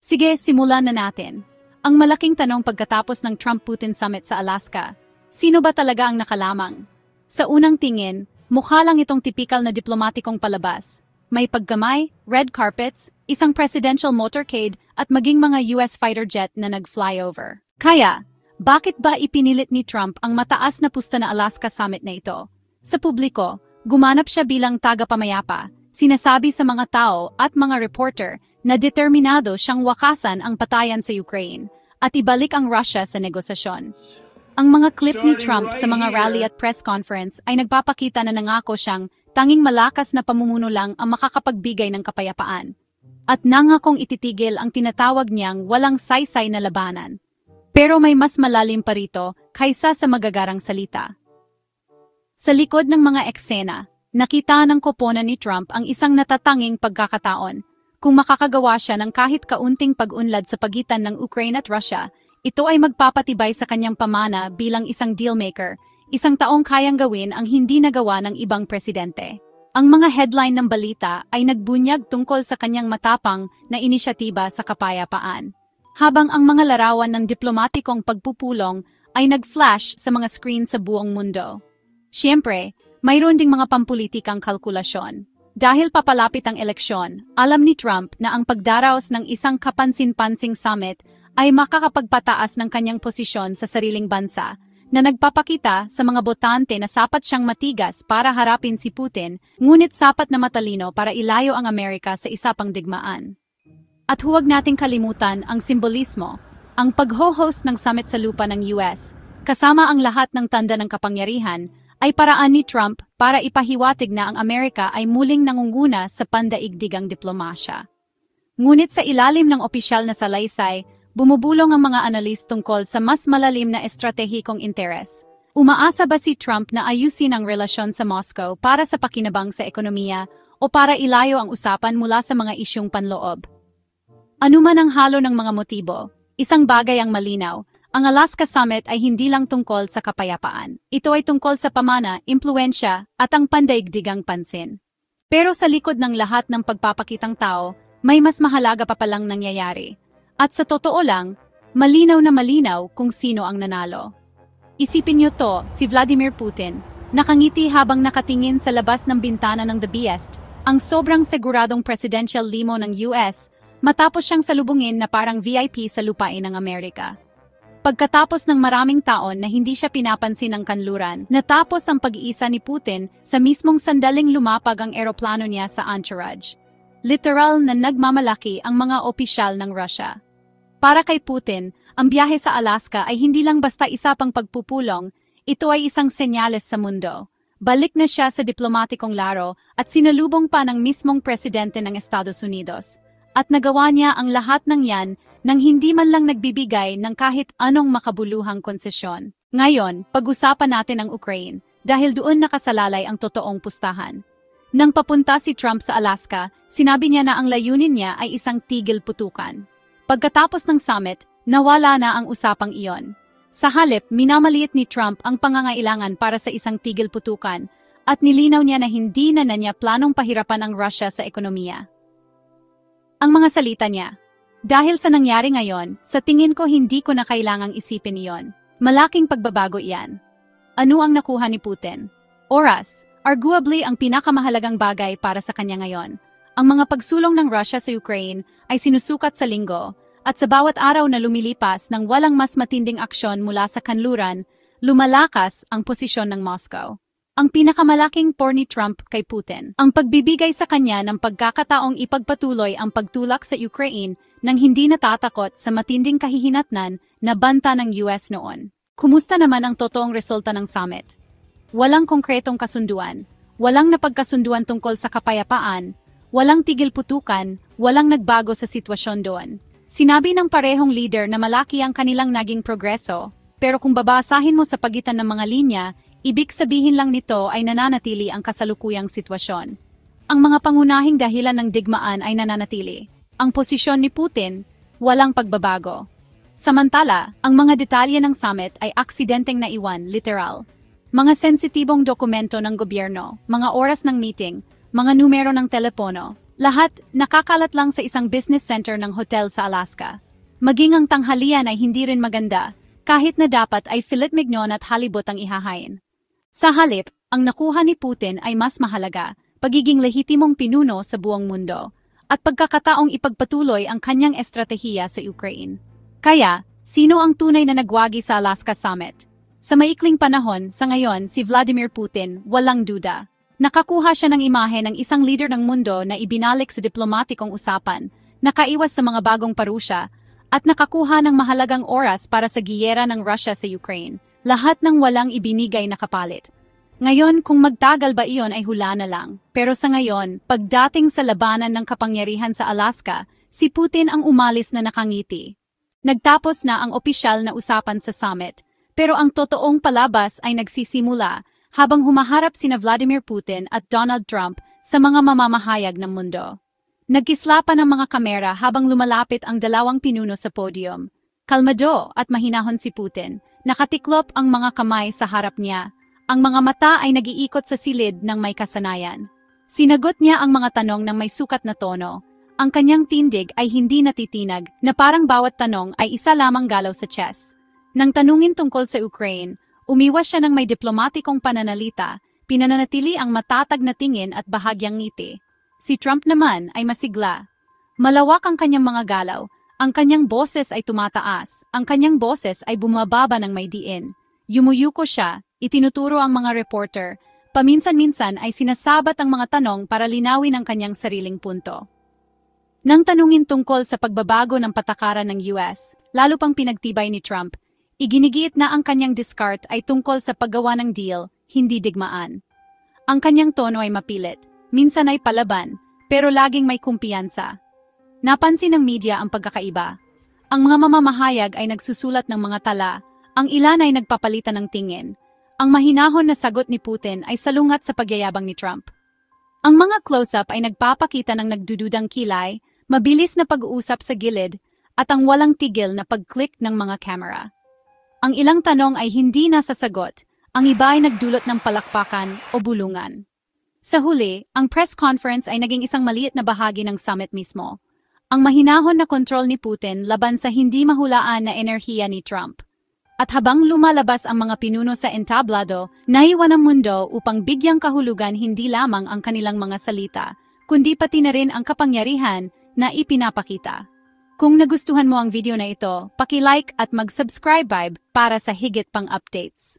Sige, simulan na natin. Ang malaking tanong pagkatapos ng Trump-Putin Summit sa Alaska, sino ba talaga ang nakalamang? Sa unang tingin, mukha lang itong tipikal na diplomatikong palabas. May paggamay, red carpets, isang presidential motorcade at maging mga US fighter jet na nag-flyover. Kaya, bakit ba ipinilit ni Trump ang mataas na pusta na Alaska Summit na ito? Sa publiko, gumanap siya bilang tagapamayapa, sinasabi sa mga tao at mga reporter na determinado siyang wakasan ang patayan sa Ukraine at ibalik ang Russia sa negosasyon. Ang mga clip ni Trump sa mga rally at press conference ay nagpapakita na nangako siyang tanging malakas na pamumuno lang ang makakapagbigay ng kapayapaan. At nangakong ititigil ang tinatawag niyang walang saysay na labanan. Pero may mas malalim pa rito kaysa sa magagarang salita. Sa likod ng mga eksena, nakita ng koponan ni Trump ang isang natatanging pagkakataon. Kung makakagawa siya ng kahit kaunting pag-unlad sa pagitan ng Ukraine at Russia, ito ay magpapatibay sa kanyang pamana bilang isang dealmaker, isang taong kayang gawin ang hindi nagawa ng ibang presidente. Ang mga headline ng balita ay nagbunyag tungkol sa kanyang matapang na inisyatiba sa kapayapaan. Habang ang mga larawan ng diplomatikong pagpupulong ay nag-flash sa mga screen sa buong mundo. Siyempre, mayroon ding mga pampulitikang kalkulasyon. Dahil papalapit ang eleksyon, alam ni Trump na ang pagdaraos ng isang kapansin-pansing summit ay makakapagpataas ng kanyang posisyon sa sariling bansa, na nagpapakita sa mga botante na sapat siyang matigas para harapin si Putin, ngunit sapat na matalino para ilayo ang Amerika sa isa pang digmaan. At huwag nating kalimutan ang simbolismo, ang pag-ho-host ng summit sa lupa ng US, kasama ang lahat ng tanda ng kapangyarihan, ay paraan ni Trump para ipahiwatig na ang Amerika ay muling nangunguna sa pandaigdigang diplomasya. Ngunit sa ilalim ng opisyal na salaysay, bumubulong ang mga analis tungkol sa mas malalim na estratehikong interes. Umaasa ba si Trump na ayusin ang relasyon sa Moscow para sa pakinabang sa ekonomiya o para ilayo ang usapan mula sa mga isyung panloob? Ano man ang halo ng mga motibo, isang bagay ang malinaw. Ang Alaska Summit ay hindi lang tungkol sa kapayapaan. Ito ay tungkol sa pamana, impluensya, at ang pandaigdigang pansin. Pero sa likod ng lahat ng pagpapakitang tao, may mas mahalaga pa palang nangyayari. At sa totoo lang, malinaw na malinaw kung sino ang nanalo. Isipin niyo to, si Vladimir Putin, nakangiti habang nakatingin sa labas ng bintana ng The Beast, ang sobrang siguradong presidential limo ng US, matapos siyang salubungin na parang VIP sa lupain ng Amerika. Pagkatapos ng maraming taon na hindi siya pinapansin ng kanluran, natapos ang pag-iisa ni Putin sa mismong sandaling lumapag ang eroplano niya sa Anchorage. Literal na nagmamalaki ang mga opisyal ng Russia. Para kay Putin, ang biyahe sa Alaska ay hindi lang basta isa pang pagpupulong, ito ay isang senyales sa mundo. Balik na siya sa diplomatikong laro at sinalubong pa ng mismong presidente ng Estados Unidos. At nagawa niya ang lahat ng yan nang hindi man lang nagbibigay ng kahit anong makabuluhang konsesyon. Ngayon, pag-usapan natin ang Ukraine dahil doon nakasalalay ang totoong pustahan. Nang papunta si Trump sa Alaska, sinabi niya na ang layunin niya ay isang tigil putukan. Pagkatapos ng summit, nawala na ang usapang iyon. Sa halip, minamaliit ni Trump ang pangangailangan para sa isang tigil putukan at nilinaw niya na hindi na niya planong pahirapan ang Russia sa ekonomiya. Ang mga salita niya, dahil sa nangyari ngayon, sa tingin ko hindi ko na kailangang isipin iyon. Malaking pagbabago iyan. Ano ang nakuha ni Putin? Oras, arguably ang pinakamahalagang bagay para sa kanya ngayon. Ang mga pagsulong ng Russia sa Ukraine ay sinusukat sa linggo, at sa bawat araw na lumilipas nang walang mas matinding aksyon mula sa kanluran, lumalakas ang posisyon ng Moscow. Ang pinakamalaking por ni Trump kay Putin, ang pagbibigay sa kanya ng pagkakataong ipagpatuloy ang pagtulak sa Ukraine nang hindi natatakot sa matinding kahihinatnan na banta ng US noon. Kumusta naman ang totoong resulta ng summit? Walang konkretong kasunduan, walang napagkasunduan tungkol sa kapayapaan, walang tigil putukan, walang nagbago sa sitwasyon doon. Sinabi ng parehong leader na malaki ang kanilang naging progreso, pero kung babasahin mo sa pagitan ng mga linya, ibig sabihin lang nito ay nananatili ang kasalukuyang sitwasyon. Ang mga pangunahing dahilan ng digmaan ay nananatili. Ang posisyon ni Putin, walang pagbabago. Samantala, ang mga detalye ng summit ay aksidenteng naiwan, literal. Mga sensitibong dokumento ng gobyerno, mga oras ng meeting, mga numero ng telepono, Lahat nakakalat lang sa isang business center ng hotel sa Alaska. Maging ang tanghalian ay hindi rin maganda, kahit na dapat ay filet mignon at halibut ang ihahain. Sa halip, ang nakuha ni Putin ay mas mahalaga, pagiging lehitimong pinuno sa buong mundo, at pagkakataong ipagpatuloy ang kanyang estratehiya sa Ukraine. Kaya, sino ang tunay na nagwagi sa Alaska Summit? Sa maikling panahon, sa ngayon, si Vladimir Putin, walang duda. Nakakuha siya ng imahe ng isang leader ng mundo na ibinalik sa diplomatikong usapan, nakaiwas sa mga bagong parusya, at nakakuha ng mahalagang oras para sa giyera ng Russia sa Ukraine, lahat ng walang ibinigay na kapalit. Ngayon, kung magtagal ba iyon ay hula na lang. Pero sa ngayon, pagdating sa labanan ng kapangyarihan sa Alaska, si Putin ang umalis na nakangiti. Nagtapos na ang opisyal na usapan sa summit, pero ang totoong palabas ay nagsisimula habang humaharap sina Vladimir Putin at Donald Trump sa mga mamamahayag ng mundo. Nagkislapan ang mga kamera habang lumalapit ang dalawang pinuno sa podium. Kalmado at mahinahon si Putin, nakatiklop ang mga kamay sa harap niya. Ang mga mata ay nag-iikot sa silid ng may kasanayan. Sinagot niya ang mga tanong ng may sukat na tono. Ang kanyang tindig ay hindi natitinag na parang bawat tanong ay isa lamang galaw sa chess. Nang tanungin tungkol sa Ukraine, umiwas siya ng may diplomatikong pananalita, pinananatili ang matatag na tingin at bahagyang ngiti. Si Trump naman ay masigla. Malawak ang kanyang mga galaw, ang kanyang boses ay tumataas, ang kanyang boses ay bumababa ng may diin. Yumuyuko siya, itinuturo ang mga reporter, paminsan-minsan ay sinasabat ang mga tanong para linawin ang kanyang sariling punto. Nang tanungin tungkol sa pagbabago ng patakaran ng US, lalo pang pinagtibay ni Trump, iginigiit na ang kanyang discard ay tungkol sa paggawa ng deal, hindi digmaan. Ang kanyang tono ay mapilit, minsan ay palaban, pero laging may kumpiyansa. Napansin ng media ang pagkakaiba. Ang mga mamamahayag ay nagsusulat ng mga tala, ang ilan ay nagpapalitan ng tingin. Ang mahinahon na sagot ni Putin ay salungat sa pagyayabang ni Trump. Ang mga close-up ay nagpapakita ng nagdududang kilay, mabilis na pag-uusap sa gilid, at ang walang tigil na pag-click ng mga camera. Ang ilang tanong ay hindi nasasagot, ang iba ay nagdulot ng palakpakan o bulungan. Sa huli, ang press conference ay naging isang maliit na bahagi ng summit mismo. Ang mahinahon na kontrol ni Putin laban sa hindi mahulaan na enerhiya ni Trump. At habang lumalabas ang mga pinuno sa entablado, naiwan ang mundo upang bigyang kahulugan hindi lamang ang kanilang mga salita, kundi pati na rin ang kapangyarihan na ipinapakita. Kung nagustuhan mo ang video na ito, paki-like at mag-subscribe para sa higit pang updates.